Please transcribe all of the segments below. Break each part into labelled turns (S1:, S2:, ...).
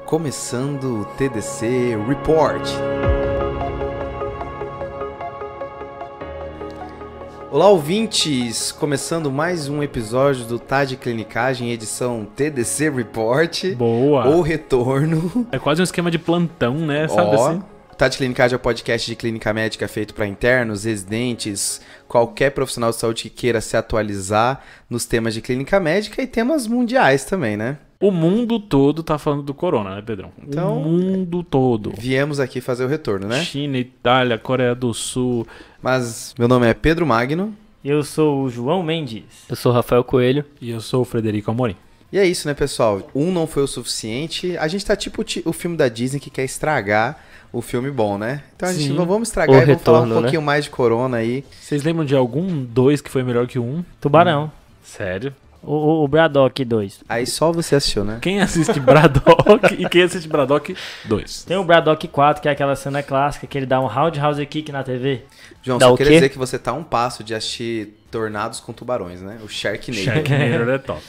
S1: Começando o TDC Report. Olá, ouvintes! Começando mais um episódio do Tá de Clinicagem, edição TDC Report.
S2: Boa!
S1: O retorno.
S2: É quase um esquema de plantão, né? Sabe assim?
S1: Tá de Clinicagem é o podcast de clínica médica feito para internos, residentes, qualquer profissional de saúde que queira se atualizar nos temas de clínica médica e temas mundiais também, né?
S2: O mundo todo tá falando do corona, né, Pedrão?
S1: Então,
S2: o mundo todo.
S1: Viemos aqui fazer o retorno, né?
S2: China, Itália, Coreia do Sul.
S1: Mas meu nome é Pedro Magno.
S3: Eu sou o João Mendes.
S4: Eu sou o Rafael Coelho.
S2: E eu sou o Frederico Amorim.
S1: E é isso, né, pessoal? Um não foi o suficiente. A gente tá tipo o filme da Disney que quer estragar o filme bom, né? Então a gente não vamos estragar e vamos falar um pouquinho mais de corona aí.
S2: Vocês lembram de algum 2 que foi melhor que um?
S3: Tubarão.
S2: Sério?
S3: O Braddock 2.
S1: Aí só você assistiu, né?
S2: Quem assiste Braddock e quem assiste Braddock 2?
S3: Tem o Braddock 4, que é aquela cena clássica que ele dá um roundhouse kick na TV.
S1: João, só queria dizer que você tá a um passo de assistir Tornados com Tubarões, né? O Sharknado.
S2: Sharknado é top.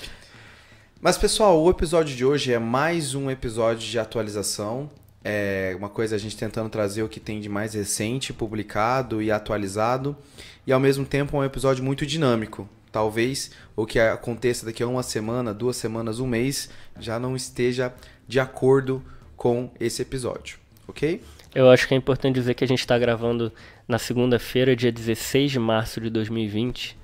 S1: Mas, pessoal, o episódio de hoje é mais um episódio de atualização. É uma coisa a gente tentando trazer o que tem de mais recente, publicado e atualizado. E, ao mesmo tempo, é um episódio muito dinâmico. Talvez o que aconteça daqui a uma semana, 2 semanas, um mês, já não esteja de acordo com esse episódio, ok?
S4: Eu acho que é importante dizer que a gente está gravando na segunda-feira, dia 16 de março de 2020,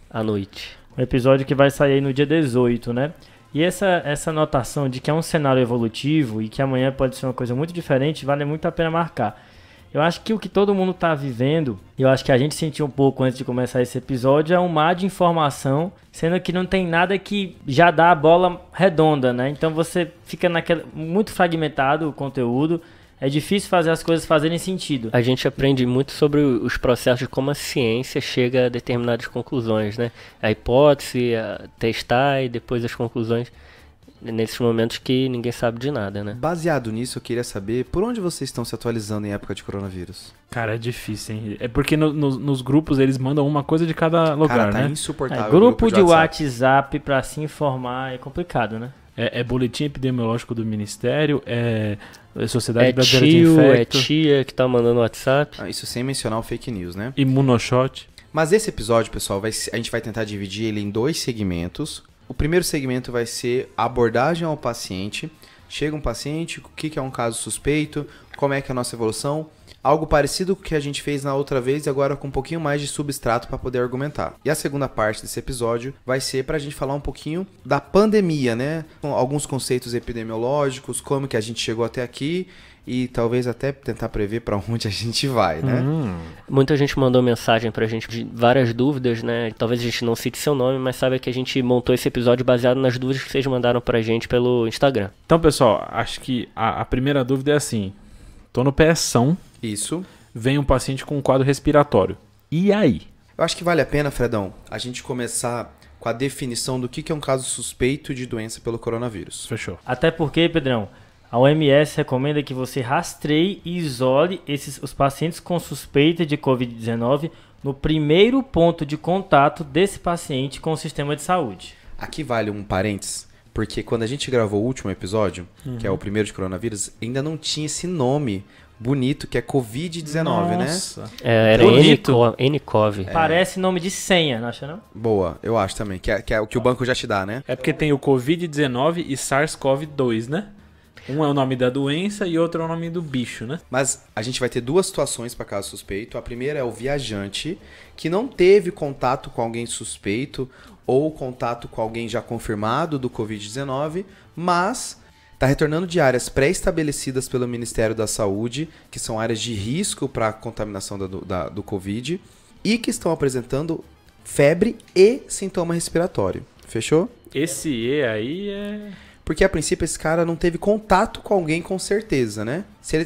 S4: à noite.
S3: Um episódio que vai sair no dia 18, né? E essa notação de que é um cenário evolutivo e que amanhã pode ser uma coisa muito diferente, vale muito a pena marcar. Eu acho que o que todo mundo está vivendo, eu acho que a gente sentiu um pouco antes de começar esse episódio, é um mar de informação, sendo que não tem nada que já dá a bola redonda, né? Então você fica muito fragmentado o conteúdo, é difícil fazer as coisas fazerem sentido.
S4: A gente aprende muito sobre os processos de como a ciência chega a determinadas conclusões, né? A hipótese, a testar e depois as conclusões. Nesses momentos que ninguém sabe de nada, né?
S1: Baseado nisso, eu queria saber por onde vocês estão se atualizando em época de coronavírus.
S2: Cara, é difícil, hein? É porque nos grupos eles mandam uma coisa de cada lugar,
S1: cara, tá
S2: né?
S1: Insuportável.
S3: Grupo de WhatsApp pra se informar é complicado, né?
S2: É boletim epidemiológico do Ministério, é Sociedade Brasileira de Infecto.
S4: É tia que tá mandando WhatsApp.
S1: Isso sem mencionar o fake news, né?
S2: Imunoshot.
S1: Mas esse episódio, pessoal, a gente vai tentar dividir ele em 2 segmentos. O primeiro segmento vai ser a abordagem ao paciente. Chega um paciente, o que é um caso suspeito, como é que é a nossa evolução. Algo parecido com o que a gente fez na outra vez e agora com um pouquinho mais de substrato para poder argumentar. E a segunda parte desse episódio vai ser para a gente falar um pouquinho da pandemia, né? Com alguns conceitos epidemiológicos, como que a gente chegou até aqui e talvez até tentar prever para onde a gente vai, né?
S4: Muita gente mandou mensagem pra gente de várias dúvidas, né? Talvez a gente não cite seu nome, mas sabe que a gente montou esse episódio baseado nas dúvidas que vocês mandaram pra gente pelo Instagram.
S2: Então, pessoal, acho que a primeira dúvida é assim. Tô no PS.
S1: Isso.
S2: Vem um paciente com um quadro respiratório. E aí?
S1: Eu acho que vale a pena, Fredão, a gente começar com a definição do que é um caso suspeito de doença pelo coronavírus.
S2: Fechou.
S3: Até porque, Pedrão, a OMS recomenda que você rastreie e isole os pacientes com suspeita de Covid-19 no primeiro ponto de contato desse paciente com o sistema de saúde.
S1: Aqui vale um parênteses, porque quando a gente gravou o último episódio, que é o primeiro de coronavírus, ainda não tinha esse nome bonito que é Covid-19, né?
S4: Era nCoV.
S3: Parece nome de senha, não acha não?
S1: Boa, eu acho também, que é o que o banco já te dá, né?
S2: É porque tem o Covid-19 e SARS-CoV-2, né? Um é o nome da doença e outro é o nome do bicho, né?
S1: Mas a gente vai ter 2 situações para caso suspeito. A primeira é o viajante que não teve contato com alguém suspeito ou contato com alguém já confirmado do Covid-19, mas está retornando de áreas pré-estabelecidas pelo Ministério da Saúde, que são áreas de risco para a contaminação do Covid, e que estão apresentando febre e sintoma respiratório. Fechou?
S2: Esse E aí é...
S1: Porque, a princípio, esse cara não teve contato com alguém com certeza, né? Se ele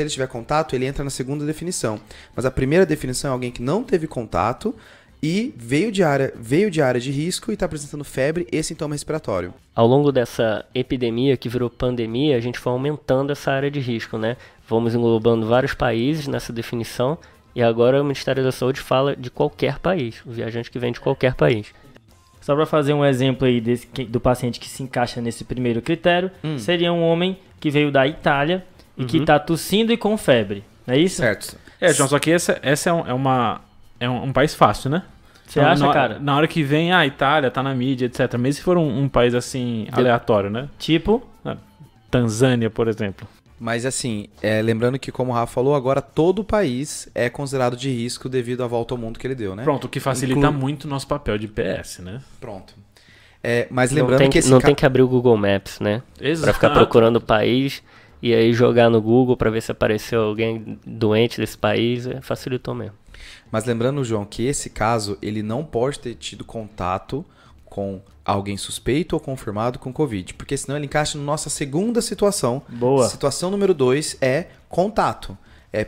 S1: tiver contato, ele entra na segunda definição. Mas a primeira definição é alguém que não teve contato e veio de área de risco e está apresentando febre e sintoma respiratório.
S4: Ao longo dessa epidemia que virou pandemia, a gente foi aumentando essa área de risco, né? Vamos englobando vários países nessa definição e agora o Ministério da Saúde fala de qualquer país, o viajante que vem de qualquer país.
S3: Só para fazer um exemplo aí do paciente que se encaixa nesse primeiro critério, seria um homem que veio da Itália e que está tossindo e com febre, não é isso?
S1: Certo.
S2: João, só que essa é um país fácil, né?
S3: Você acha, cara?
S2: Na hora que vem, a Itália tá na mídia, etc. Mesmo se for um país assim, aleatório, né?
S3: Tipo?
S2: Tanzânia, por exemplo.
S1: Mas assim, lembrando que, como o Rafa falou, agora todo o país é considerado de risco devido à volta ao mundo que ele deu, né?
S2: Pronto, o que facilita muito o nosso papel de PS, né?
S1: Pronto. Mas lembrando que
S4: não tem que abrir o Google Maps, né?
S2: Exato.
S4: Pra ficar procurando o país e aí jogar no Google pra ver se apareceu alguém doente desse país, facilitou mesmo.
S1: Mas lembrando, João, que esse caso, ele não pode ter tido contato com alguém suspeito ou confirmado com Covid, porque senão ele encaixa na nossa segunda situação.
S3: Boa.
S1: Situação número 2 é contato.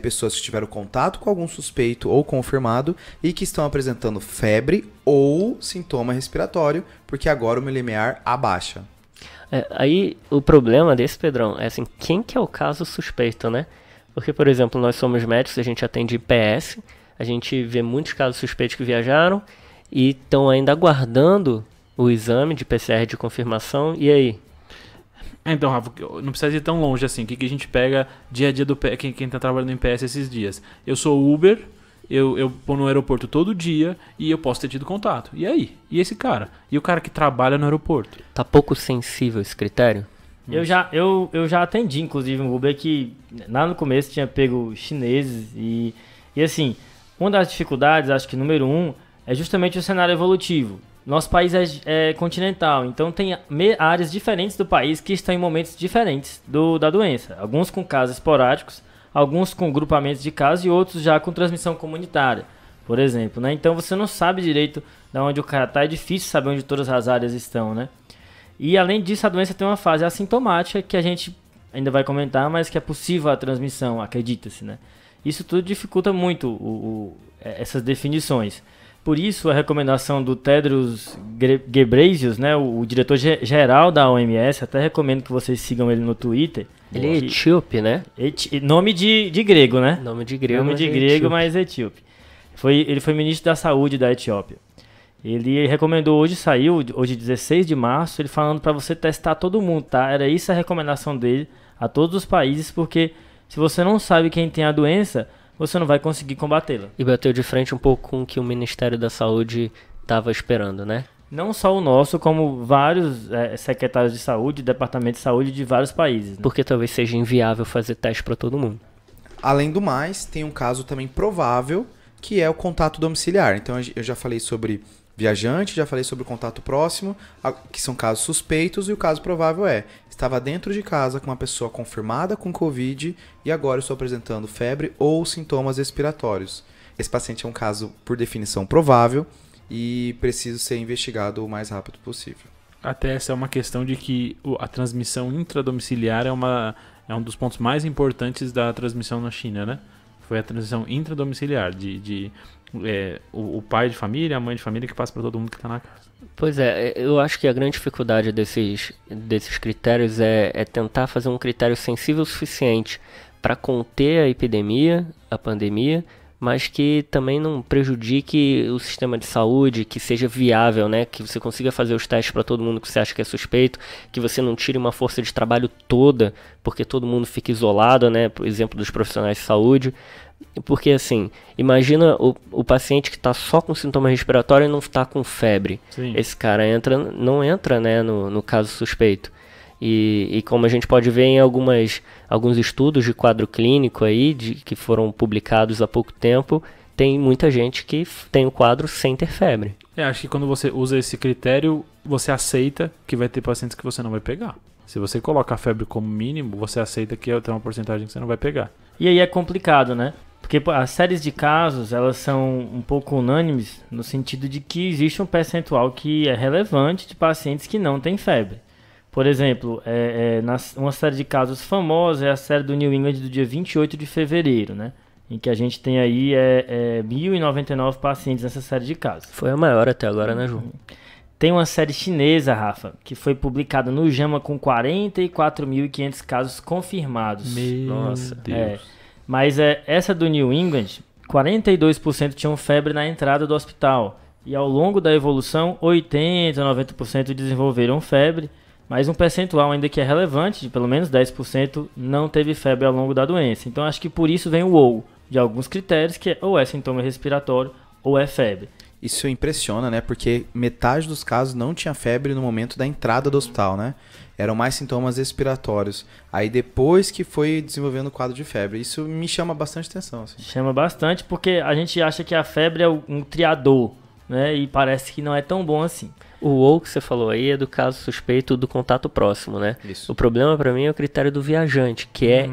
S1: Pessoas que tiveram contato com algum suspeito ou confirmado e que estão apresentando febre ou sintoma respiratório, porque agora o meu limiar abaixa.
S4: Aí o problema desse, Pedrão, é assim, quem que é o caso suspeito, né? Porque, por exemplo, nós somos médicos, a gente atende IPS, a gente vê muitos casos suspeitos que viajaram e estão ainda aguardando o exame de PCR de confirmação, e aí?
S2: Então, Rafa, não precisa ir tão longe assim. O que a gente pega dia a dia do quem tá trabalhando em PS esses dias? Eu sou Uber, eu vou no aeroporto todo dia e eu posso ter tido contato. E aí? E esse cara? E o cara que trabalha no aeroporto?
S4: Tá pouco sensível esse critério?
S3: Eu já atendi, inclusive, um Uber que lá no começo tinha pego chineses e assim, uma das dificuldades, acho que número 1, é justamente o cenário evolutivo. Nosso país é continental, então tem áreas diferentes do país que estão em momentos diferentes da doença. Alguns com casos esporádicos, alguns com grupamentos de casos e outros já com transmissão comunitária, por exemplo, né? Então você não sabe direito de onde o cara está, é difícil saber onde todas as áreas estão, né? E além disso, a doença tem uma fase assintomática que a gente ainda vai comentar, mas que é possível a transmissão, acredita-se, né? Isso tudo dificulta muito essas definições. Por isso, a recomendação do Tedros Ghebreyesus, né, o diretor-geral da OMS, até recomendo que vocês sigam ele no Twitter.
S4: Ele é etíope, né?
S3: Nome de grego, né?
S4: Nome de grego,
S3: mas etíope. Ele foi ministro da Saúde da Etiópia. Ele recomendou hoje 16 de março, ele falando para você testar todo mundo, tá? Era isso a recomendação dele a todos os países, porque se você não sabe quem tem a doença, você não vai conseguir combatê-la.
S4: E bateu de frente um pouco com o que o Ministério da Saúde estava esperando, né?
S3: Não só o nosso, como vários secretários de saúde, departamentos de saúde de vários países. Né?
S4: Porque talvez seja inviável fazer teste para todo mundo.
S1: Além do mais, tem um caso também provável, que é o contato domiciliar. Então eu já falei sobre viajante, já falei sobre o contato próximo, que são casos suspeitos, e o caso provável estava dentro de casa com uma pessoa confirmada com Covid e agora estou apresentando febre ou sintomas respiratórios. Esse paciente é um caso, por definição, provável e precisa ser investigado o mais rápido possível.
S2: Até essa é uma questão de que a transmissão intradomiciliar é um dos pontos mais importantes da transmissão na China, né? Foi a transmissão intradomiciliar, o pai de família, a mãe de família que passa para todo mundo que está na casa.
S4: Pois é, eu acho que a grande dificuldade desses critérios é tentar fazer um critério sensível o suficiente para conter a epidemia, a pandemia, mas que também não prejudique o sistema de saúde, que seja viável, né? Que você consiga fazer os testes para todo mundo que você acha que é suspeito, que você não tire uma força de trabalho toda, porque todo mundo fica isolado, né? Por exemplo, dos profissionais de saúde. Porque assim, imagina o paciente que está só com sintoma respiratório e não está com febre.
S2: Sim.
S4: Esse cara não entra, né, no caso suspeito. E como a gente pode ver em alguns estudos de quadro clínico aí, que foram publicados há pouco tempo, tem muita gente que tem o quadro sem ter febre.
S2: Acho que quando você usa esse critério, você aceita que vai ter pacientes que você não vai pegar. Se você coloca a febre como mínimo, você aceita que tem uma porcentagem que você não vai pegar.
S3: E aí é complicado, né? Porque as séries de casos, elas são um pouco unânimes no sentido de que existe um percentual que é relevante de pacientes que não têm febre. Por exemplo, uma série de casos famosa é a série do New England do dia 28 de fevereiro, né? Em que a gente tem aí 1.099 pacientes nessa série de casos.
S4: Foi a maior até agora, né, João?
S3: Tem uma série chinesa, Rafa, que foi publicada no JAMA com 44.500 casos confirmados.
S2: Nossa, Deus.
S3: Mas essa do New England, 42% tinham febre na entrada do hospital E ao longo da evolução, 80, 90% desenvolveram febre, mas um percentual ainda que é relevante, de pelo menos 10%, não teve febre ao longo da doença. Então acho que por isso vem o ou de alguns critérios, que ou é sintoma respiratório ou é febre.
S1: Isso impressiona, né? Porque metade dos casos não tinha febre no momento da entrada do hospital, né? Eram mais sintomas respiratórios. Aí depois que foi desenvolvendo o quadro de febre. Isso me chama bastante atenção. Assim.
S3: Chama bastante porque a gente acha que a febre é um triador, né? E parece que não é tão bom assim.
S4: O ou que você falou aí é do caso suspeito do contato próximo, né?
S1: Isso.
S4: O problema pra mim é o critério do viajante, que é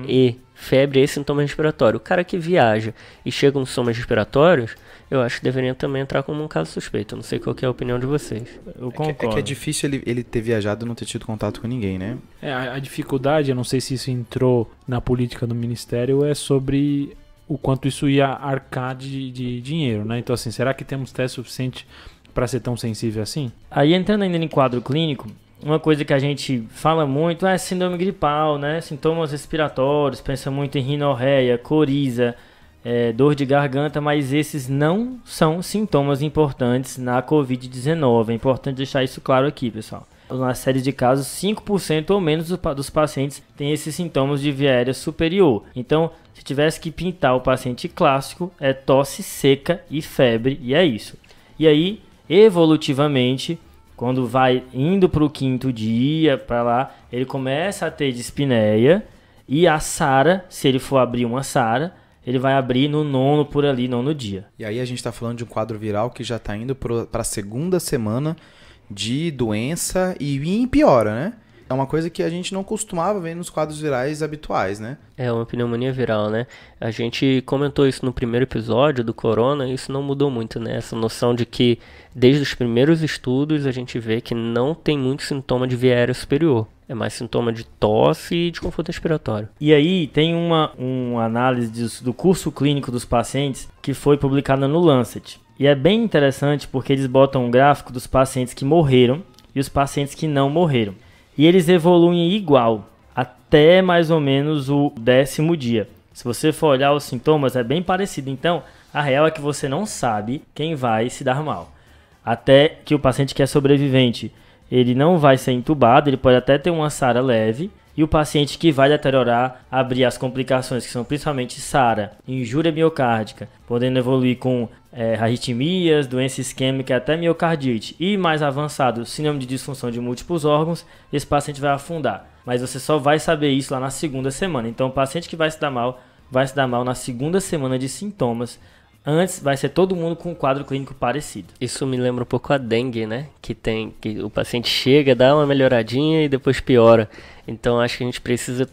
S4: febre e sintoma respiratório. O cara que viaja e chega com sintomas respiratórios, eu acho que deveria também entrar como um caso suspeito. Eu não sei qual que é a opinião de vocês.
S3: Eu concordo.
S1: É que é difícil ele ter viajado e não ter tido contato com ninguém, né?
S2: A dificuldade, eu não sei se isso entrou na política do Ministério, é sobre o quanto isso ia arcar de dinheiro, né? Então, assim, será que temos teste suficiente para ser tão sensível assim?
S3: Aí, entrando ainda em quadro clínico, uma coisa que a gente fala muito é síndrome gripal, né? Sintomas respiratórios, pensa muito em rinorreia, coriza, dor de garganta, mas esses não são sintomas importantes na Covid-19. É importante deixar isso claro aqui, pessoal. Na série de casos, 5% ou menos dos pacientes têm esses sintomas de via aérea superior. Então, se tivesse que pintar o paciente clássico, é tosse seca e febre, e é isso. E aí, evolutivamente, quando vai indo para o 5º dia, para lá, ele começa a ter dispneia e a SARA, se ele for abrir uma SARA, ele vai abrir no 9º por ali, 9º dia.
S1: E aí a gente está falando de um quadro viral que já está indo para a 2ª semana de doença e piora, né? É uma coisa que a gente não costumava ver nos quadros virais habituais, né?
S4: É uma pneumonia viral, né? A gente comentou isso no primeiro episódio do Corona e isso não mudou muito, né? Essa noção de que desde os primeiros estudos a gente vê que não tem muito sintoma de via aérea superior. É mais sintoma de tosse e desconforto respiratório.
S3: E aí tem uma análise do curso clínico dos pacientes que foi publicada no Lancet. E é bem interessante porque eles botam um gráfico dos pacientes que morreram e os pacientes que não morreram. E eles evoluem igual até mais ou menos o 10º dia. Se você for olhar os sintomas, é bem parecido. Então, a real é que você não sabe quem vai se dar mal. Até que o paciente que é sobrevivente, ele não vai ser entubado, ele pode até ter uma SARA leve. E o paciente que vai deteriorar, abrir as complicações, que são principalmente SARA, injúria miocárdica, podendo evoluir com arritmias, doença isquêmica e até miocardite. E mais avançado, síndrome de disfunção de múltiplos órgãos, esse paciente vai afundar. Mas você só vai saber isso lá na 2ª semana. Então o paciente que vai se dar mal na 2ª semana de sintomas. Antes vai ser todo mundo com um quadro clínico parecido.
S4: Isso me lembra um pouco a dengue, né? Que o paciente chega, dá uma melhoradinha e depois piora. Então acho que a gente precisa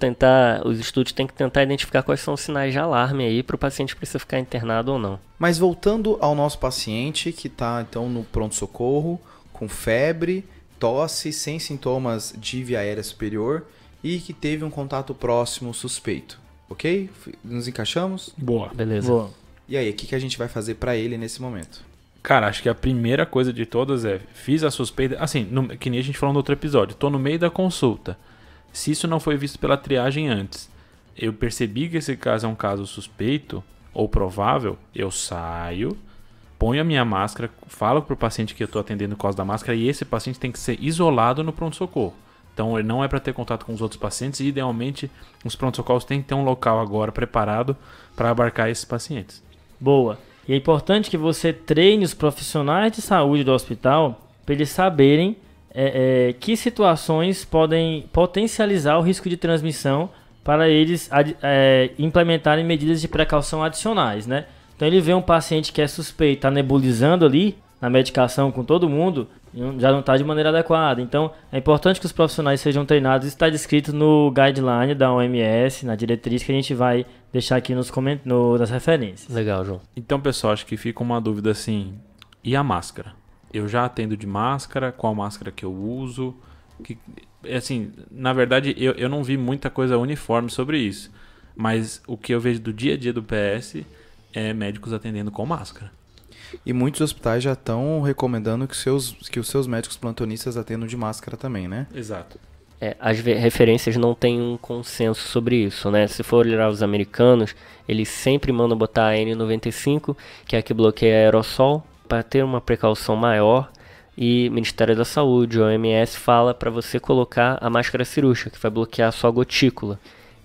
S4: os estudos têm que tentar identificar quais são os sinais de alarme aí para o paciente precisar ficar internado ou não.
S1: Mas voltando ao nosso paciente que está então no pronto-socorro, com febre, tosse, sem sintomas de via aérea superior e que teve um contato próximo suspeito, ok? Nos encaixamos?
S2: Boa.
S4: Beleza.
S3: Boa.
S1: E aí, o que a gente vai fazer para ele nesse momento?
S2: Cara, acho que a primeira coisa de todas é, fiz a suspeita, assim, que nem a gente falou no outro episódio, tô no meio da consulta. Se isso não foi visto pela triagem antes, eu percebi que esse caso é um caso suspeito ou provável, eu saio, ponho a minha máscara, falo pro paciente que eu tô atendendo por causa da máscara e esse paciente tem que ser isolado no pronto-socorro. Então ele não é para ter contato com os outros pacientes e idealmente os pronto-socorros têm que ter um local agora preparado para abarcar esses pacientes.
S3: Boa. E é importante que você treine os profissionais de saúde do hospital para eles saberem que situações podem potencializar o risco de transmissão para eles implementarem medidas de precaução adicionais, né? Então ele vê um paciente que é suspeito, está nebulizando ali na medicação com todo mundo, já não está de maneira adequada. Então é importante que os profissionais sejam treinados. Isso está descrito no guideline da OMS, na diretriz que a gente vai deixar aqui nas referências.
S4: Legal, João.
S2: Então, pessoal, acho que fica uma dúvida assim, e a máscara? Eu já atendo de máscara, qual máscara que eu uso? Assim, na verdade, eu não vi muita coisa uniforme sobre isso, mas o que eu vejo do dia a dia do PS é médicos atendendo com máscara.
S1: E muitos hospitais já estão recomendando que os seus médicos plantonistas atendam de máscara também, né?
S2: Exato.
S4: As referências não têm um consenso sobre isso, né? Se for olhar os americanos, eles sempre mandam botar a N95, que é a que bloqueia aerossol, para ter uma precaução maior, e o Ministério da Saúde, o OMS, fala para você colocar a máscara cirúrgica, que vai bloquear a sua gotícula.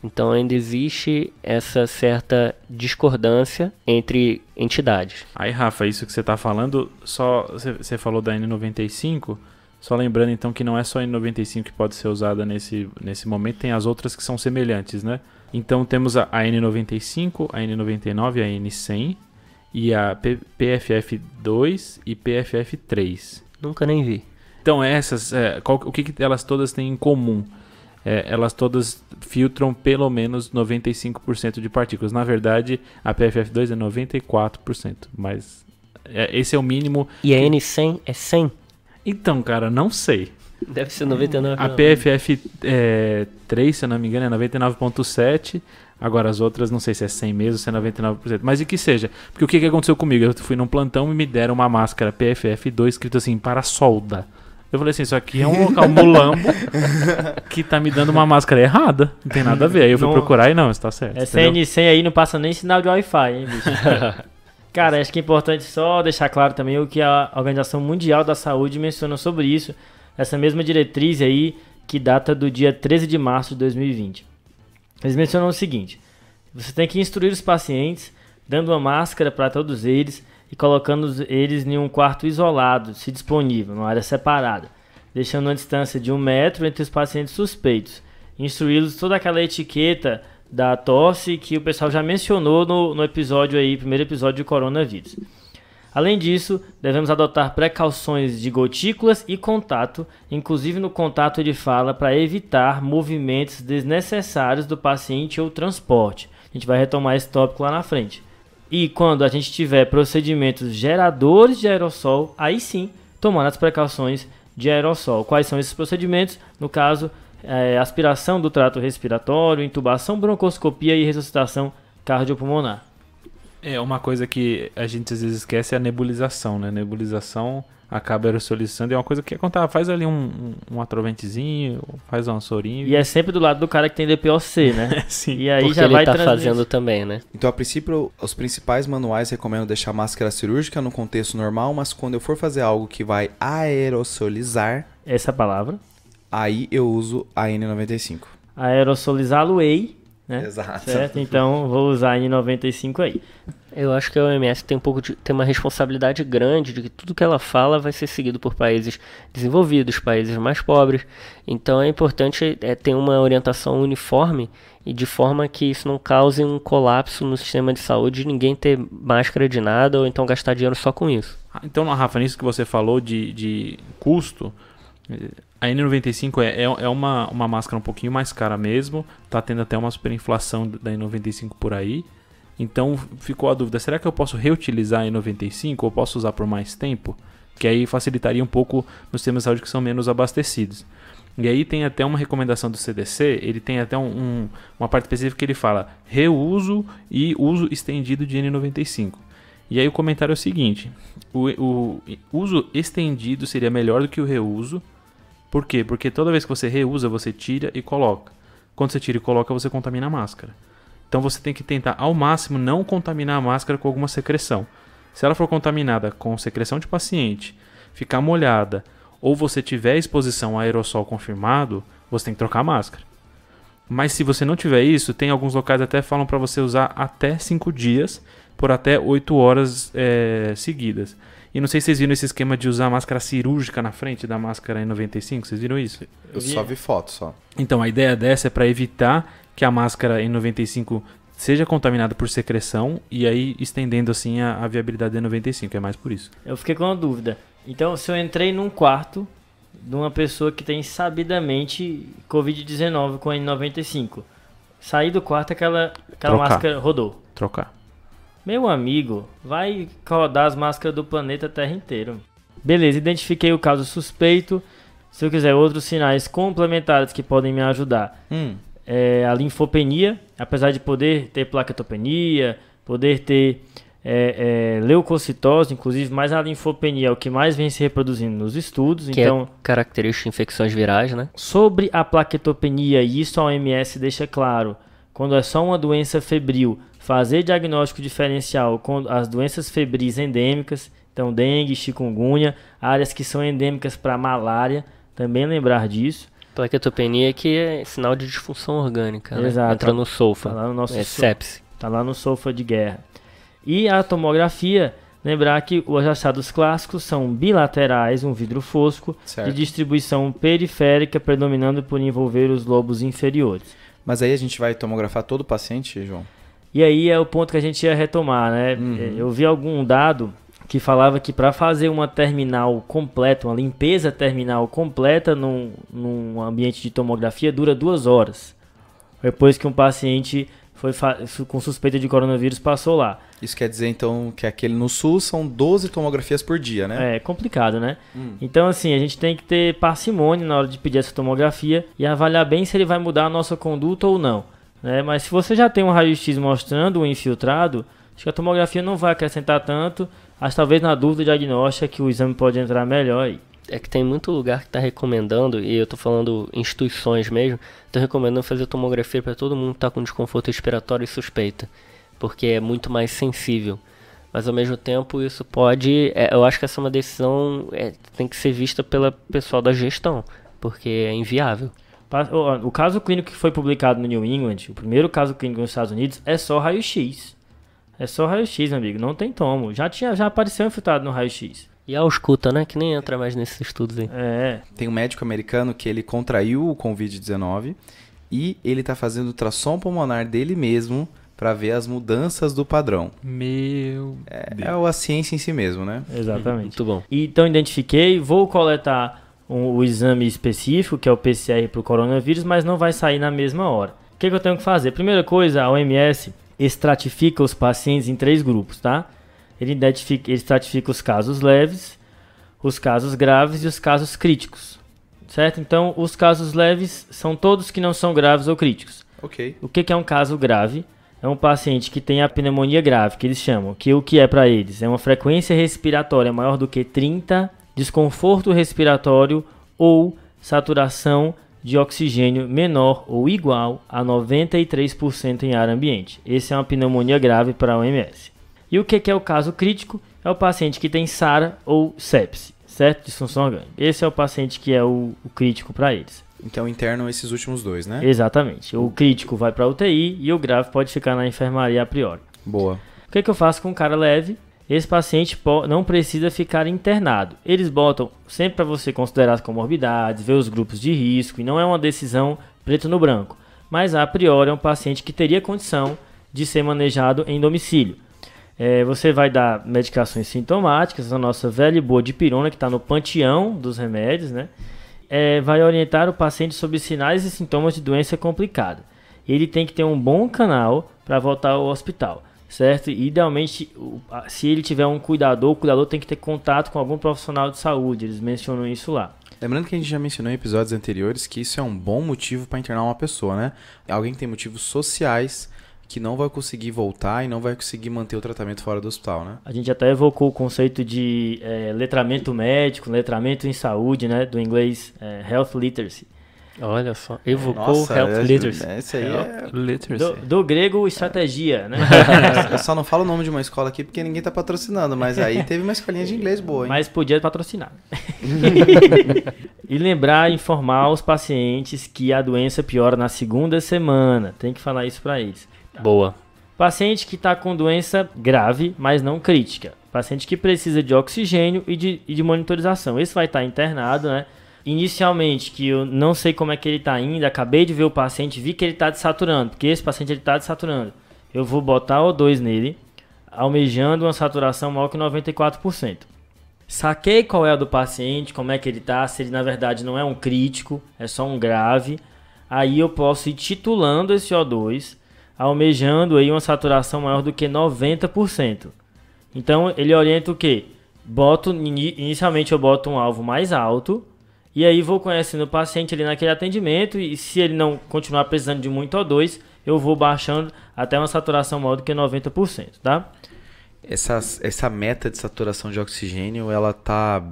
S4: Então ainda existe essa certa discordância entre entidades.
S2: Aí, Rafa, isso que você está falando, só você falou da N95, só lembrando então que não é só a N95 que pode ser usada nesse momento, tem as outras que são semelhantes, né? Então temos a N95, a N99, a N100 e a PFF2 e PFF3.
S4: Nunca nem vi.
S2: Então essas, o que elas todas têm em comum? Elas todas filtram pelo menos 95% de partículas. Na verdade, a PFF2 é 94%, mas esse é o mínimo.
S4: E a N100 é 100?
S2: Então, cara, não sei.
S4: Deve ser 99%.
S2: A PFF3, se eu não me engano, é 99,7%. Agora as outras, não sei se é 100 mesmo, se é 99%. Mas e que seja. Porque o que aconteceu comigo? Eu fui num plantão e me deram uma máscara PFF2 escrito assim, para solda. Eu falei assim, isso aqui é um local mulambo que tá me dando uma máscara errada. Não tem nada a ver. Aí eu fui procurar e não, isso tá certo.
S3: Essa N100 aí não passa nem sinal de Wi-Fi, hein, bicho? Cara, acho que é importante só deixar claro também o que a Organização Mundial da Saúde menciona sobre isso. Essa mesma diretriz aí, que data do dia 13 de março de 2020. Eles mencionam o seguinte: você tem que instruir os pacientes, dando uma máscara para todos eles e colocando eles em um quarto isolado, se disponível, numa área separada, deixando uma distância de 1 metro entre os pacientes suspeitos. Instruí-los toda aquela etiqueta da tosse que o pessoal já mencionou no episódio aí, primeiro episódio de coronavírus. Além disso, devemos adotar precauções de gotículas e contato, inclusive no contato de fala, para evitar movimentos desnecessários do paciente ou transporte. A gente vai retomar esse tópico lá na frente. E quando a gente tiver procedimentos geradores de aerossol, aí sim, tomar as precauções de aerossol. Quais são esses procedimentos? No caso, aspiração do trato respiratório, intubação, broncoscopia e ressuscitação cardiopulmonar.
S2: Uma coisa que a gente às vezes esquece é a nebulização, né? Nebulização acaba aerosolizando, é uma coisa que acontece, faz ali um atroventezinho, faz um sorinho.
S3: E é sempre do lado do cara que tem DPOC, né?
S2: Sim.
S3: E aí
S4: porque
S3: já
S4: ele
S3: vai
S4: tá fazendo também, né?
S1: Então, a princípio, os principais manuais recomendam deixar a máscara cirúrgica no contexto normal, mas quando eu for fazer algo que vai aerosolizar,
S3: essa palavra,
S1: aí eu uso a N95.
S3: aerosolizá-lo whey, né?
S1: Exato.
S3: Certo? Então vou usar a N95 aí.
S4: Eu acho que a OMS tem uma responsabilidade grande de que tudo que ela fala vai ser seguido por países desenvolvidos, países mais pobres. Então é importante ter uma orientação uniforme e de forma que isso não cause um colapso no sistema de saúde, ninguém ter máscara de nada ou então gastar dinheiro só com isso.
S2: Então, Rafa, nisso que você falou de custo, a N95 é uma máscara um pouquinho mais cara mesmo, tá tendo até uma superinflação da N95 por aí. Então ficou a dúvida, será que eu posso reutilizar a N95 ou posso usar por mais tempo? Que aí facilitaria um pouco nos sistemas de saúde que são menos abastecidos. E aí tem até uma recomendação do CDC, ele tem até uma parte específica que ele fala reuso e uso estendido de N95. E aí o comentário é o seguinte, o uso estendido seria melhor do que o reuso. Por quê? Porque toda vez que você reusa, você tira e coloca. Quando você tira e coloca, você contamina a máscara. Então você tem que tentar ao máximo não contaminar a máscara com alguma secreção. Se ela for contaminada com secreção de paciente, ficar molhada, ou você tiver exposição a aerossol confirmado, você tem que trocar a máscara. Mas se você não tiver isso, tem alguns locais até falam para você usar até 5 dias por até 8 horas seguidas. E não sei se vocês viram esse esquema de usar a máscara cirúrgica na frente da máscara N95, vocês viram isso?
S1: Eu só vi foto, só.
S2: Então, a ideia dessa é para evitar que a máscara N95 seja contaminada por secreção e aí estendendo assim a viabilidade da N95, é mais por isso.
S3: Eu fiquei com uma dúvida. Então, se eu entrei num quarto de uma pessoa que tem sabidamente Covid-19 com a N95, saí do quarto, aquela máscara rodou.
S2: Trocar.
S3: Meu amigo, vai rodar as máscaras do planeta Terra inteiro. Beleza, identifiquei o caso suspeito. Se eu quiser outros sinais complementares que podem me ajudar. A linfopenia, apesar de poder ter plaquetopenia, poder ter leucocitose, inclusive, mas a linfopenia é o que mais vem se reproduzindo nos estudos.
S4: Que então, é característica de infecções virais, né?
S3: Sobre a plaquetopenia, e isso a OMS deixa claro, quando é só uma doença febril, fazer diagnóstico diferencial com as doenças febris endêmicas. Então, dengue, chikungunya, áreas que são endêmicas para malária, também lembrar disso.
S4: Plaquetopenia que é sinal de disfunção orgânica, né?
S3: Exato.
S4: Entra no SOFA,
S3: Tá lá no nosso
S4: sepse.
S3: Tá lá no SOFA de guerra. E a tomografia, lembrar que os achados clássicos são bilaterais, um vidro fosco,
S1: Certo.
S3: de distribuição periférica, predominando por envolver os lobos inferiores.
S1: Mas aí a gente vai tomografar todo o paciente, João?
S3: E aí é o ponto que a gente ia retomar, né? Eu vi algum dado que falava que para fazer uma terminal completa, uma limpeza terminal completa num ambiente de tomografia dura 2 horas. Depois que um paciente foi com suspeita de coronavírus passou lá.
S1: Isso quer dizer, então, que aquele no SUS são 12 tomografias por dia, né?
S3: É complicado, né? Então, assim, a gente tem que ter parcimônia na hora de pedir essa tomografia e avaliar bem se ele vai mudar a nossa conduta ou não, né? Mas se você já tem um raio-x mostrando o infiltrado, acho que a tomografia não vai acrescentar tanto. Mas talvez na dúvida diagnóstica que o exame pode entrar melhor aí.
S4: É que tem muito lugar que está recomendando, e eu estou falando instituições mesmo, estão recomendando fazer tomografia para todo mundo que está com desconforto respiratório e suspeita, porque é muito mais sensível. Mas ao mesmo tempo isso pode, eu acho que essa é uma decisão tem que ser vista pelo pessoal da gestão, porque é inviável.
S3: O caso clínico que foi publicado no New England, o primeiro caso clínico nos Estados Unidos, é só raio-x. É só raio-x, meu amigo, não tem tomo. Já apareceu infiltrado no raio-x.
S4: E a ausculta, né, que nem entra mais nesses estudos aí.
S1: Tem um médico americano que ele contraiu o Covid-19 e ele tá fazendo ultrassom pulmonar dele mesmo para ver as mudanças do padrão.
S2: Meu
S1: É a ciência em si mesmo, né?
S3: Exatamente.
S4: Muito bom.
S3: Então identifiquei, vou coletar o exame específico, que é o PCR para o coronavírus, mas não vai sair na mesma hora. O que eu tenho que fazer? Primeira coisa, a OMS estratifica os pacientes em 3 grupos, tá? Ele estratifica os casos leves, os casos graves e os casos críticos, certo? Então, os casos leves são todos que não são graves ou críticos.
S1: Ok.
S3: O que é um caso grave? É um paciente que tem a pneumonia grave, que eles chamam, que o que é para eles? É uma frequência respiratória maior do que 30, desconforto respiratório ou saturação de oxigênio menor ou igual a 93% em ar ambiente. Esse é uma pneumonia grave para a OMS. E o que é o caso crítico? É o paciente que tem SARA ou sepse, certo? Disfunção orgânica. Esse é o paciente que é o crítico para eles.
S1: Então internam esses últimos 2, né?
S3: Exatamente. O crítico vai para a UTI e o grave pode ficar na enfermaria a priori.
S1: Boa.
S3: O que eu faço com um cara leve? Esse paciente não precisa ficar internado. Eles botam sempre para você considerar as comorbidades, ver os grupos de risco, e não é uma decisão preto no branco. Mas a priori é um paciente que teria condição de ser manejado em domicílio. Você vai dar medicações sintomáticas, a nossa velha e boa dipirona, que está no panteão dos remédios, né? Vai orientar o paciente sobre sinais e sintomas de doença complicada. Ele tem que ter um bom canal para voltar ao hospital, certo? E, idealmente, se ele tiver um cuidador, o cuidador tem que ter contato com algum profissional de saúde. Eles mencionam isso lá.
S1: Lembrando que a gente já mencionou em episódios anteriores que isso é um bom motivo para internar uma pessoa, né? Alguém que tem motivos sociais que não vai conseguir voltar e não vai conseguir manter o tratamento fora do hospital, né?
S3: A gente até evocou o conceito de letramento médico, letramento em saúde, né? Do inglês Health Literacy.
S4: Olha só, evocou Health Literacy.
S1: Esse aí
S2: Literacy.
S3: Do grego, estratégia, né?
S1: Eu só não falo o nome de uma escola aqui porque ninguém tá patrocinando, mas aí teve uma escolinha de inglês boa, hein?
S3: Mas podia patrocinar. E lembrar, informar os pacientes que a doença piora na 2ª semana. Tem que falar isso para eles.
S4: Boa.
S3: Paciente que está com doença grave, mas não crítica. Paciente que precisa de oxigênio e de monitorização. Esse vai estar internado, né? Inicialmente, que eu não sei como é que ele está ainda, acabei de ver o paciente, vi que ele está desaturando, porque esse paciente está desaturando. Eu vou botar O2 nele, almejando uma saturação maior que 94%. Saquei qual é a do paciente, como é que ele está, se ele na verdade não é um crítico, é só um grave. Aí eu posso ir titulando esse O2, almejando aí uma saturação maior do que 90%. Então ele orienta o quê? Inicialmente eu boto um alvo mais alto, e aí vou conhecendo o paciente ali naquele atendimento, e se ele não continuar precisando de muito O2, eu vou baixando até uma saturação maior do que 90%, tá?
S1: essa meta de saturação de oxigênio, ela tá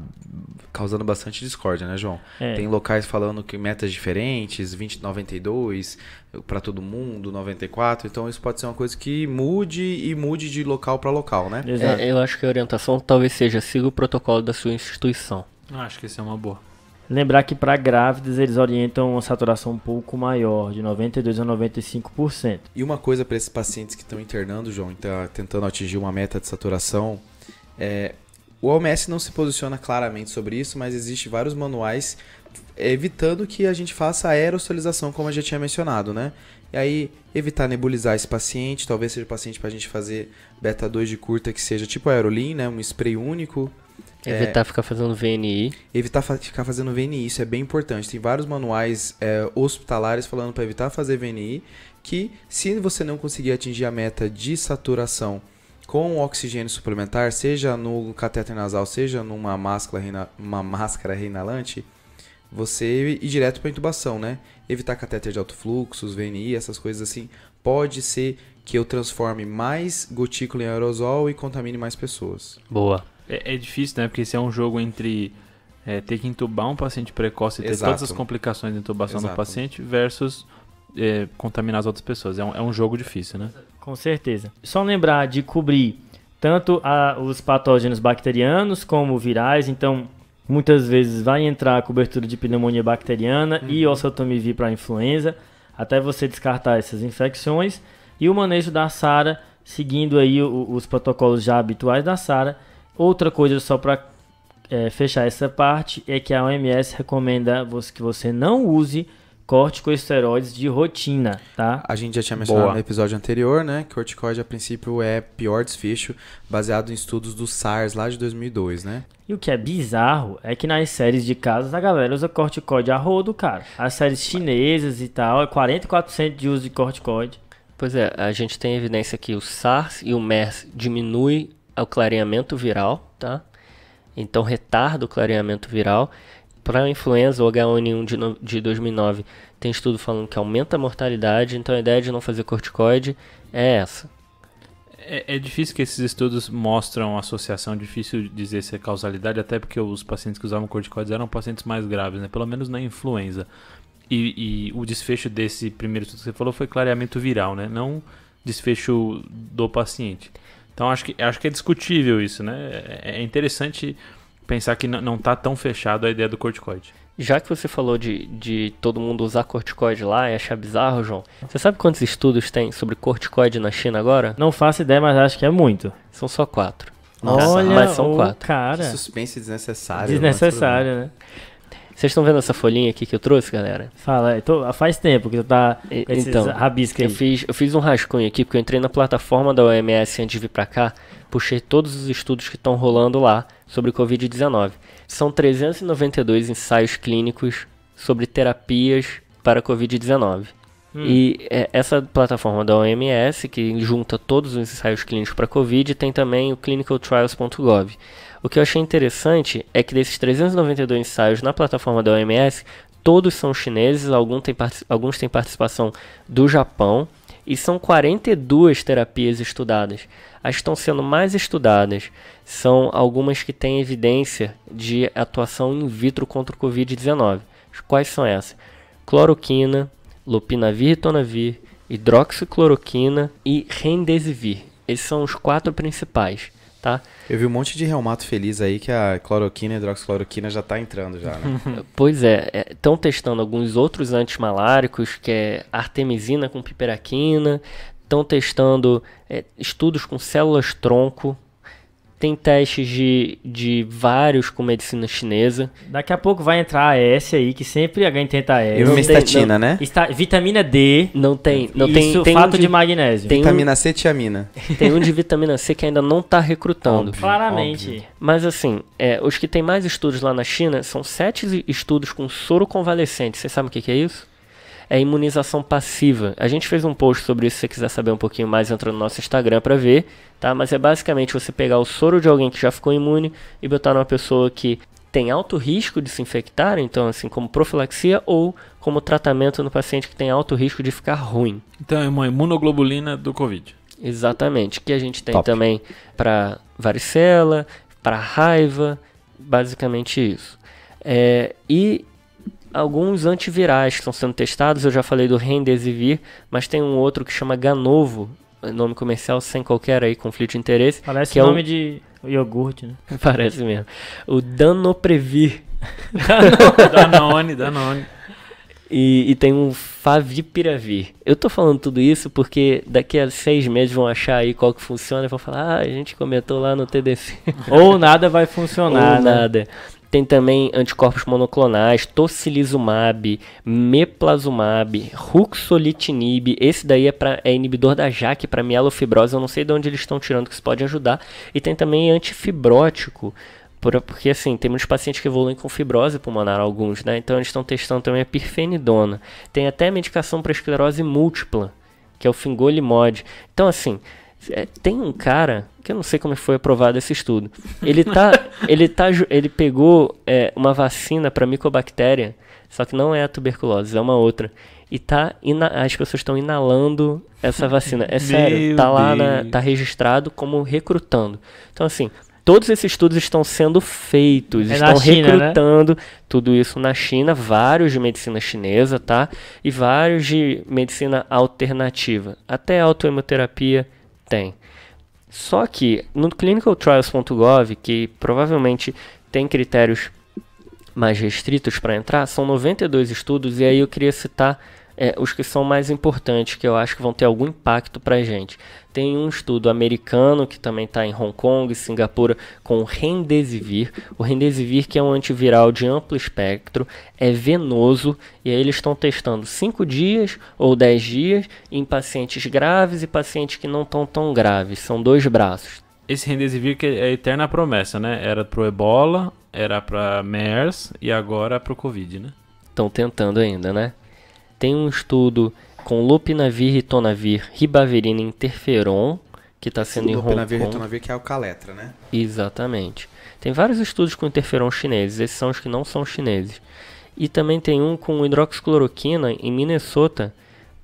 S1: causando bastante discórdia, né, João? Tem locais falando que metas diferentes, 92 para todo mundo, 94. Então isso pode ser uma coisa que mude de local para local, né?
S3: Exato.
S4: Eu acho que a orientação talvez seja siga o protocolo da sua instituição.
S2: Acho que isso é uma boa.
S3: Lembrar que para grávidas eles orientam uma saturação um pouco maior, de 92% a 95%.
S1: E uma coisa para esses pacientes que estão internando, João, e tá tentando atingir uma meta de saturação, o OMS não se posiciona claramente sobre isso, mas existem vários manuais evitando que a gente faça aerosolização, como eu já tinha mencionado, né? E aí, evitar nebulizar esse paciente, talvez seja paciente para a gente fazer beta-2 de curta, que seja tipo aerolim, né? Um spray único.
S4: Evitar ficar fazendo VNI.
S1: Evitar ficar fazendo VNI, isso é bem importante. Tem vários manuais hospitalares falando para evitar fazer VNI, que se você não conseguir atingir a meta de saturação com oxigênio suplementar, seja no catéter nasal, seja numa máscara reinalante, você ir direto para intubação, né? Evitar catéter de alto fluxo, VNI, essas coisas assim. Pode ser que eu transforme mais gotícula em aerosol e contamine mais pessoas.
S4: Boa.
S2: É difícil, né? Porque esse é um jogo entre ter que entubar um paciente precoce e ter
S1: Exato.
S2: todas as complicações de intubação
S1: Exato.
S2: do paciente versus contaminar as outras pessoas. É um jogo difícil, né?
S3: Com certeza. Só lembrar de cobrir tanto os patógenos bacterianos como virais. Então, muitas vezes vai entrar a cobertura de pneumonia bacteriana e oseltamivir para influenza, até você descartar essas infecções. E o manejo da SARA, seguindo aí os protocolos já habituais da SARA. Outra coisa só para fechar essa parte é que a OMS recomenda que você não use corticosteroides de rotina, tá?
S1: A gente já tinha mencionado no episódio anterior, né? Que corticoide, a princípio, é pior desfecho, baseado em estudos do SARS lá de 2002, né?
S3: E o que é bizarro é que nas séries de casos a galera usa corticoide a rodo, cara. As séries chinesas e tal, é 44% de uso de corticoide.
S4: Pois é, a gente tem evidência que o SARS e o MERS diminui o clareamento viral, tá? Então retarda o clareamento viral. Para a influenza, o H1N1 de 2009, tem estudo falando que aumenta a mortalidade, então a ideia de não fazer corticoide é essa.
S2: É difícil que esses estudos mostram associação, difícil dizer se é causalidade, até porque os pacientes que usavam corticoides eram pacientes mais graves, né? Pelo menos na influenza. E o desfecho desse primeiro estudo que você falou foi clareamento viral, né? Não desfecho do paciente. Então acho que é discutível isso, né? É interessante pensar que não está tão fechado a ideia do corticoide.
S4: Já que você falou de todo mundo usar corticoide lá e achar bizarro, João, você sabe quantos estudos tem sobre corticoide na China agora?
S3: Não faço ideia, mas acho que é muito.
S4: São só 4.
S1: Nossa,
S3: olha,
S4: mas são 4.
S3: Cara,
S1: suspense desnecessário.
S3: desnecessário, né?
S4: Vocês estão vendo essa folhinha aqui que eu trouxe, galera?
S3: Fala, faz tempo que tu tá com esses
S4: Então,
S3: rabiscos aí.
S4: eu fiz um rascunho aqui, porque eu entrei na plataforma da OMS antes de vir pra cá, puxei todos os estudos que estão rolando lá sobre Covid-19. São 392 ensaios clínicos sobre terapias para Covid-19. E essa plataforma da OMS, que junta todos os ensaios clínicos para Covid, tem também o clinicaltrials.gov. O que eu achei interessante é que desses 392 ensaios na plataforma da OMS, todos são chineses, alguns têm participação do Japão, e são 42 terapias estudadas. As que estão sendo mais estudadas são algumas que têm evidência de atuação in vitro contra o Covid-19. Quais são essas? Cloroquina, lopinavir, ritonavir, hidroxicloroquina e remdesivir. Esses são os 4 principais, tá?
S1: Eu vi um monte de reumato feliz aí que a cloroquina e a hidroxicloroquina já tá entrando já, né?
S4: Pois é, estão testando alguns outros antimaláricos, que é artemisina com piperaquina, estão testando estudos com células-tronco, tem testes de vários com medicina chinesa.
S3: Daqui a pouco vai entrar a S aí, que sempre alguém tenta a S.
S1: Estatina, né?
S3: Vitamina D.
S4: Não tem.
S3: E sulfato de magnésio.
S1: Vitamina C, tiamina.
S4: Tem um de vitamina C que ainda não está recrutando.
S3: Claramente.
S1: Óbvio.
S4: Mas assim, os que tem mais estudos lá na China são 7 estudos com soro convalescente. Vocês sabem o que é isso? É imunização passiva. A gente fez um post sobre isso, se você quiser saber um pouquinho mais, entra no nosso Instagram para ver, tá? Mas é basicamente você pegar o soro de alguém que já ficou imune e botar numa pessoa que tem alto risco de se infectar, então assim, como profilaxia ou como tratamento no paciente que tem alto risco de ficar ruim.
S2: Então é uma imunoglobulina do Covid.
S4: Exatamente. Que a gente tem
S1: Top.
S4: também para varicela, para raiva, basicamente isso. E alguns antivirais que estão sendo testados, eu já falei do Remdesivir, mas tem um outro que chama Ganovo, nome comercial sem qualquer aí conflito de interesse.
S3: Parece
S4: que
S3: nome de iogurte, né?
S4: Parece mesmo. O Danoprevir.
S2: Danone.
S4: E tem um Favipiravir. Eu tô falando tudo isso porque daqui a 6 meses vão achar aí qual que funciona e vão falar, a gente comentou lá no TDC.
S3: Ou nada vai funcionar,
S4: Ou
S3: né?
S4: nada. Tem também anticorpos monoclonais, tocilizumab, meplazumab, ruxolitinib. Esse daí é inibidor da JAK para mielofibrose. Eu não sei de onde eles estão tirando que isso pode ajudar. E tem também antifibrótico, porque assim, tem muitos pacientes que evoluem com fibrose pulmonar, alguns, né? Então eles estão testando também a pirfenidona. Tem até medicação para esclerose múltipla, que é o fingolimod. Então assim, tem um cara que eu não sei como foi aprovado esse estudo. Ele pegou uma vacina para micobactéria, só que não é a tuberculose, é uma outra. E as pessoas estão inalando essa vacina. É sério, tá lá, tá registrado como recrutando. Então assim, todos esses estudos estão sendo feitos, estão
S3: China,
S4: recrutando, né? Tudo isso na China, vários de medicina chinesa, tá? E vários de medicina alternativa. Até autohemoterapia tem. Só que no clinicaltrials.gov, que provavelmente tem critérios mais restritos para entrar, são 92 estudos, e aí eu queria citar os que são mais importantes, que eu acho que vão ter algum impacto para a gente. Tem um estudo americano, que também está em Hong Kong e Singapura, com o Remdesivir. O Remdesivir, que é um antiviral de amplo espectro, é venoso, e aí eles estão testando 5 dias ou 10 dias em pacientes graves e pacientes que não estão tão graves. São 2 braços.
S2: Esse Remdesivir que é a eterna promessa, né? Era pro Ebola, era pra MERS e agora pro Covid, né?
S4: Estão tentando ainda, né? Tem um estudo com lopinavir, ritonavir, ribavirina e interferon, que está sendo em Hong
S1: Lopinavir,
S4: Kong.
S1: ritonavir, que é o Caletra, né?
S4: Exatamente. Tem vários estudos com interferon chineses, esses são os que não são chineses. E também tem um com hidroxicloroquina em Minnesota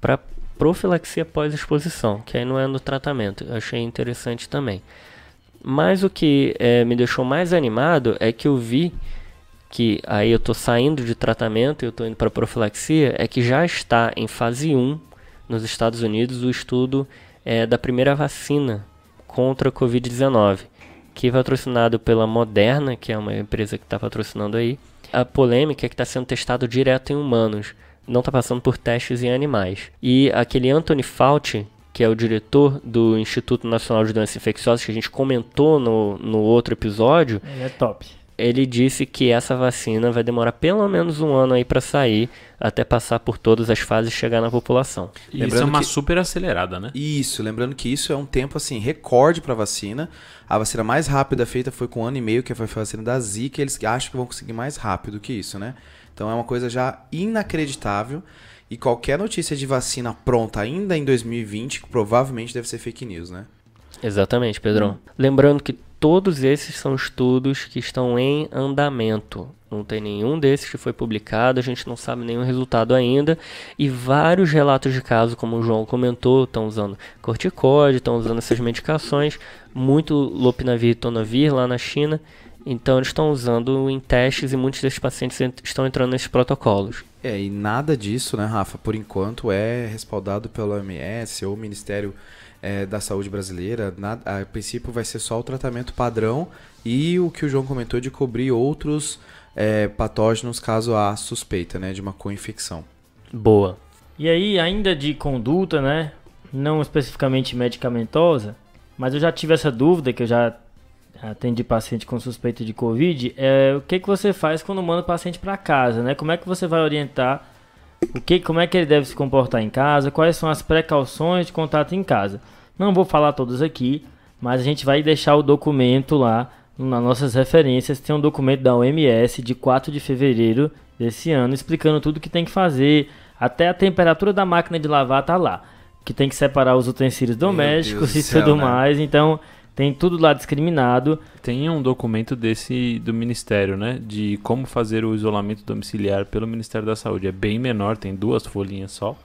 S4: para profilaxia pós-exposição, que aí não é no tratamento. Eu achei interessante também. Mas o que me deixou mais animado é que eu vi que aí eu estou saindo de tratamento e eu estou indo para profilaxia, é que já está em fase 1 nos Estados Unidos o estudo da primeira vacina contra a Covid-19, que é patrocinado pela Moderna, que é uma empresa que está patrocinando aí. A polêmica é que está sendo testado direto em humanos, não está passando por testes em animais. E aquele Anthony Fauci, que é o diretor do Instituto Nacional de Doenças Infecciosas, que a gente comentou no outro episódio,
S3: Ele é top.
S4: Ele disse que essa vacina vai demorar pelo menos 1 ano aí para sair, até passar por todas as fases e chegar na população.
S2: E isso é uma super acelerada, né?
S1: Isso, lembrando que isso é um tempo assim recorde para vacina. A vacina mais rápida feita foi com 1 ano e meio, que foi a vacina da Zika, eles acham que vão conseguir mais rápido que isso, né? Então é uma coisa já inacreditável. E qualquer notícia de vacina pronta ainda em 2020, provavelmente deve ser fake news, né?
S4: Exatamente, Pedrão. Lembrando que todos esses são estudos que estão em andamento. Não tem nenhum desses que foi publicado, a gente não sabe nenhum resultado ainda. E vários relatos de caso, como o João comentou, estão usando corticóide, estão usando essas medicações. Muito lopinavir e ritonavir lá na China. Então eles estão usando em testes e muitos desses pacientes estão entrando nesses protocolos.
S1: E nada disso, né, Rafa, por enquanto é respaldado pela OMS ou Ministério da Saúde Brasileira. A princípio vai ser só o tratamento padrão e o que o João comentou de cobrir outros patógenos caso há suspeita, né, de uma co-infecção.
S4: Boa.
S3: E aí, ainda de conduta, né, não especificamente medicamentosa, mas eu já tive essa dúvida, que eu já atendi paciente com suspeita de Covid, o que você faz quando manda o paciente para casa, né? Como é que você vai orientar como é que ele deve se comportar em casa, quais são as precauções de contato em casa. Não vou falar todos aqui, mas a gente vai deixar o documento lá nas nossas referências. Tem um documento da OMS de 4 de fevereiro desse ano explicando tudo que tem que fazer, até a temperatura da máquina de lavar tá lá, que tem que separar os utensílios domésticos e tudo mais, então tem tudo lá discriminado.
S2: Tem um documento do Ministério, né? De como fazer o isolamento domiciliar pelo Ministério da Saúde. É bem menor, tem 2 folhinhas só.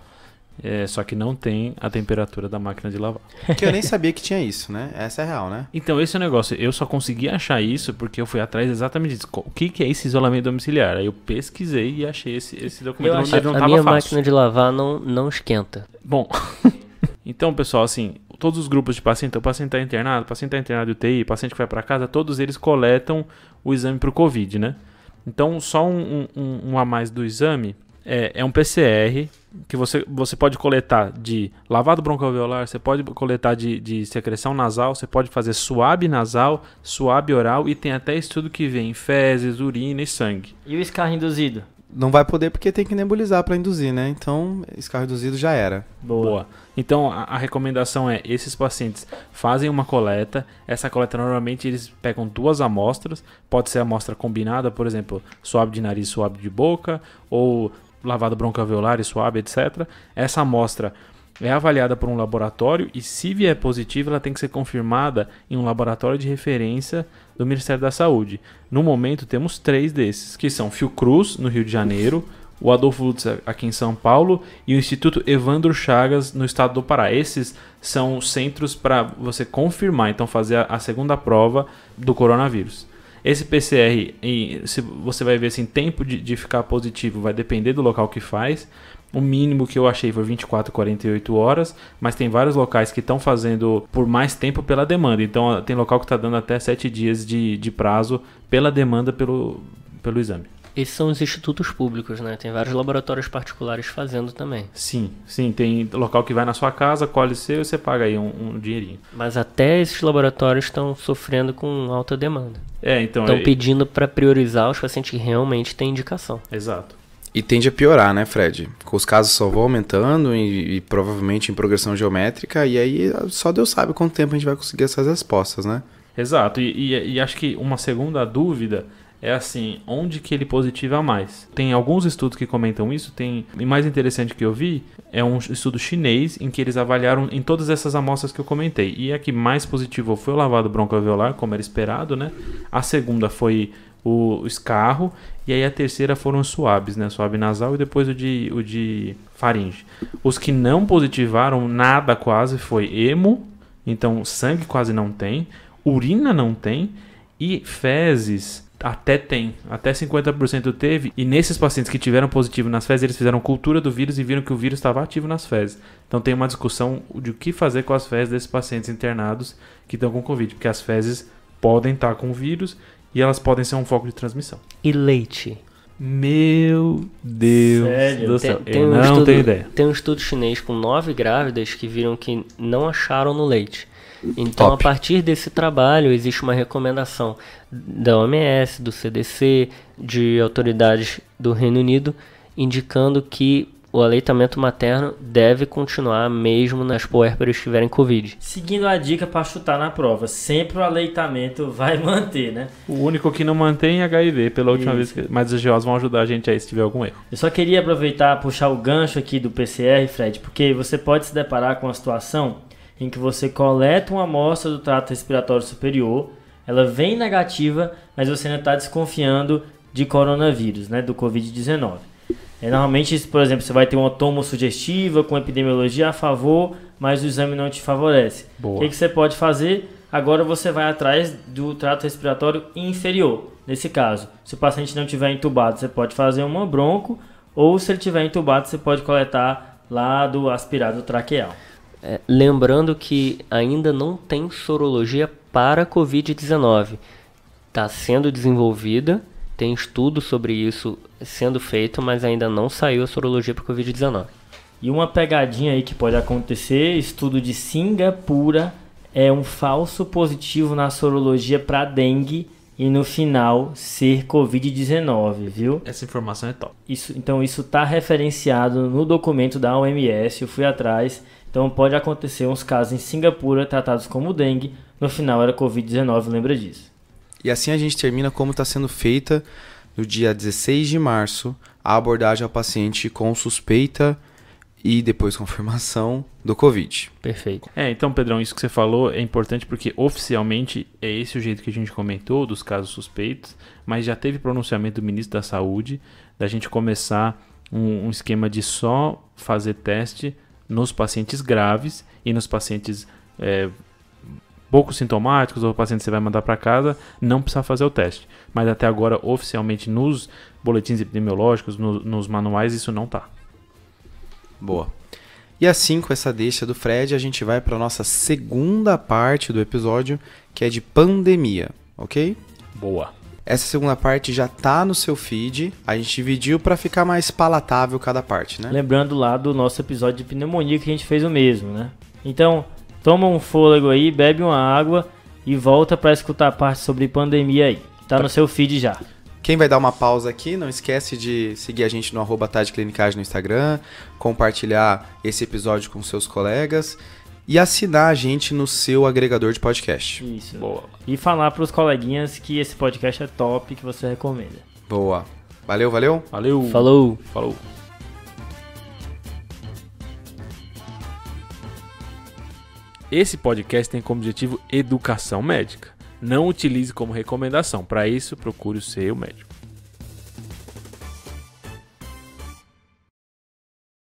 S2: Só que não tem a temperatura da máquina de lavar.
S1: Que eu nem sabia que tinha isso, né? Essa é a real, né?
S2: Então, esse é o negócio. Eu só consegui achar isso porque eu fui atrás exatamente disso. O que é esse isolamento domiciliar? Aí eu pesquisei e achei esse documento.
S4: A minha máquina de lavar não esquenta.
S2: Bom, então, pessoal, assim, todos os grupos de paciente, o paciente está internado, o paciente está internado de UTI, o paciente que vai para casa, todos eles coletam o exame para o Covid, né? Então, só um a mais do exame é um PCR que você pode coletar de lavado broncoalveolar, você pode coletar de secreção nasal, você pode fazer suave nasal, suave oral e tem até estudo que vem em fezes, urina e sangue.
S3: E o escarro induzido?
S1: Não vai poder porque tem que nebulizar para induzir, né? Então, escarro induzido já era.
S2: Boa. Então, a recomendação é, esses pacientes fazem uma coleta. Essa coleta, normalmente, eles pegam 2 amostras. Pode ser amostra combinada, por exemplo, suave de nariz, suave de boca, ou lavado broncoalveolar e suave, etc. Essa amostra é avaliada por um laboratório e, se vier positiva, ela tem que ser confirmada em um laboratório de referência do Ministério da Saúde. No momento, temos 3 desses, que são Fiocruz, no Rio de Janeiro, o Adolfo Lutz, aqui em São Paulo, e o Instituto Evandro Chagas, no estado do Pará. Esses são centros para você confirmar, então fazer a segunda prova do coronavírus. Esse PCR, se você vai ver assim, tempo de ficar positivo vai depender do local que faz. O mínimo que eu achei foi 24, 48 horas, mas tem vários locais que estão fazendo por mais tempo pela demanda. Então tem local que está dando até 7 dias de prazo pela demanda pelo exame.
S4: Esses são os institutos públicos, né? Tem vários laboratórios particulares fazendo também.
S2: Sim, tem local que vai na sua casa, colhe seu e você paga aí um dinheirinho.
S4: Mas até esses laboratórios estão sofrendo com alta demanda.
S2: Então...
S4: Estão pedindo para priorizar os pacientes que realmente têm indicação.
S2: Exato.
S1: E tende a piorar, né, Fred? Os casos só vão aumentando e provavelmente em progressão geométrica, e aí só Deus sabe quanto tempo a gente vai conseguir essas respostas, né?
S2: Exato, e acho que uma segunda dúvida é assim, onde que ele positiva mais? Tem alguns estudos que comentam isso, e mais interessante que eu vi é um estudo chinês em que eles avaliaram em todas essas amostras que eu comentei. E a que mais positivou foi o lavado broncoalveolar, como era esperado, né? A segunda foi o escarro, e aí a terceira foram os suaves, né? Suave nasal e depois o de faringe. Os que não positivaram nada quase foi hemo, então sangue quase não tem, urina não tem, e fezes até 50% teve, e nesses pacientes que tiveram positivo nas fezes, eles fizeram cultura do vírus e viram que o vírus estava ativo nas fezes. Então tem uma discussão de o que fazer com as fezes desses pacientes internados que estão com Covid, porque as fezes podem estar com o vírus e elas podem ser um foco de transmissão.
S4: E leite?
S2: Meu Deus do céu, eu
S4: não
S2: não tenho ideia.
S4: Tem um estudo chinês com 9 grávidas que viram que não acharam no leite. Então, a partir desse trabalho, existe uma recomendação da OMS, do CDC, de autoridades do Reino Unido, indicando que o aleitamento materno deve continuar mesmo nas puérperas que tiverem Covid.
S3: Seguindo a dica para chutar na prova, sempre o aleitamento vai manter, né?
S2: O único que não mantém é HIV, pela última vez, mas os GOs vão ajudar a gente aí se tiver algum erro.
S3: Eu só queria aproveitar, puxar o gancho aqui do PCR, Fred, porque você pode se deparar com uma situação em que você coleta uma amostra do trato respiratório superior, ela vem negativa, mas você ainda está desconfiando de coronavírus, né, do Covid-19. Normalmente, por exemplo, você vai ter uma tomosugestiva com epidemiologia a favor, mas o exame não te favorece.
S2: Boa.
S3: O que você pode fazer? Agora você vai atrás do trato respiratório inferior. Nesse caso, se o paciente não estiver entubado, você pode fazer uma bronco, ou se ele estiver entubado, você pode coletar lá do aspirado traqueal.
S4: Lembrando que ainda não tem sorologia para Covid-19. Está sendo desenvolvida, tem estudo sobre isso sendo feito, mas ainda não saiu a sorologia para Covid-19.
S3: E uma pegadinha aí que pode acontecer, estudo de Singapura, é um falso positivo na sorologia para dengue e no final ser Covid-19, viu?
S2: Essa informação é top.
S3: Então isso está referenciado no documento da OMS, eu fui atrás. Então pode acontecer uns casos em Singapura tratados como dengue, no final era Covid-19, lembra disso.
S1: E assim a gente termina como está sendo feita no dia 16 de março a abordagem ao paciente com suspeita e depois confirmação do Covid.
S4: Perfeito.
S2: Então, Pedrão, isso que você falou é importante porque oficialmente é esse o jeito que a gente comentou dos casos suspeitos, mas já teve pronunciamento do ministro da Saúde da gente começar um esquema de só fazer teste nos pacientes graves e nos pacientes pouco sintomáticos ou pacientes que você vai mandar para casa, não precisa fazer o teste. Mas até agora, oficialmente, nos boletins epidemiológicos, nos manuais, isso não tá.
S1: Boa. E assim, com essa deixa do Fred, a gente vai para nossa segunda parte do episódio, que é de pandemia, ok?
S2: Boa.
S1: Essa segunda parte já tá no seu feed, a gente dividiu para ficar mais palatável cada parte, né?
S3: Lembrando lá do nosso episódio de pneumonia que a gente fez o mesmo, né? Então, toma um fôlego aí, bebe uma água e volta para escutar a parte sobre pandemia aí. Tá no seu feed já.
S1: Quem vai dar uma pausa aqui, não esquece de seguir a gente no @tadeclinicagem no Instagram, compartilhar esse episódio com seus colegas e assinar a gente no seu agregador de podcast.
S3: Isso.
S2: Boa.
S3: E falar pros coleguinhas que esse podcast é top, que você recomenda.
S1: Boa. Valeu, valeu?
S2: Valeu.
S4: Falou!
S2: Falou. Esse podcast tem como objetivo educação médica. Não utilize como recomendação. Para isso, procure o seu médico.